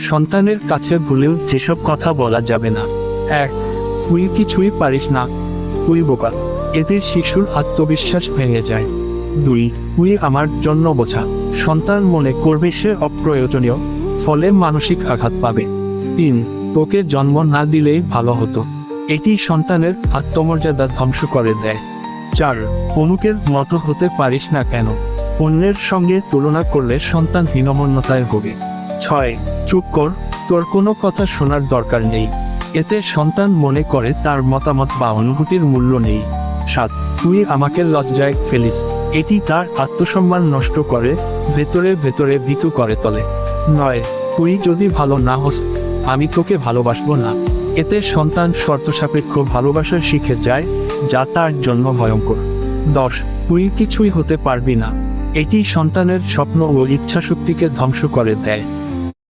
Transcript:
সন্তানের কাছে ভুলেও যেসব কথা বলা যাবে না। 1. তুই কিছুই পারিস না, তুই বোকা। এতে শিশুর আত্মবিশ্বাস ভেঙে যায়। 2. তুই আমার জন্য বোঝা। সন্তান মনে করবে সে অপ্রয়োজনীয়, ফলে মানসিক আঘাত পাবে। 3. তোকে জন্ম না দিলেই ভালো হতো। এটি সন্তানের আত্মমর্যাদা ধ্বংস করে দেয়। 4. অনুকের মতো হতে পারিস না কেন? অন্যের সঙ্গে তুলনা করলে সন্তান হীনমন্যতায় ভোগে। 6. চুপ কর, তোর কোনো কথা শোনার দরকার নেই। এতে সন্তান মনে করে তার মতামত বা অনুভূতির মূল্য নেই। 7. তুই আমাকে লজ্জায় ফেলিস। এটি তার আত্মসম্মান নষ্ট করে, ভেতরে ভেতরে ভীতু করে তোলে। 9. তুই যদি ভালো না হোস, আমি তোকে ভালোবাসবো না। এতে সন্তান শর্তসাপেক্ষ ভালোবাসা শিখে যায়, যা তার জন্য ভয়ঙ্কর। 10. তুই কিছুই হতে পারবি না। এটি সন্তানের স্বপ্ন ও ইচ্ছাশক্তিকে ধ্বংস করে দেয়।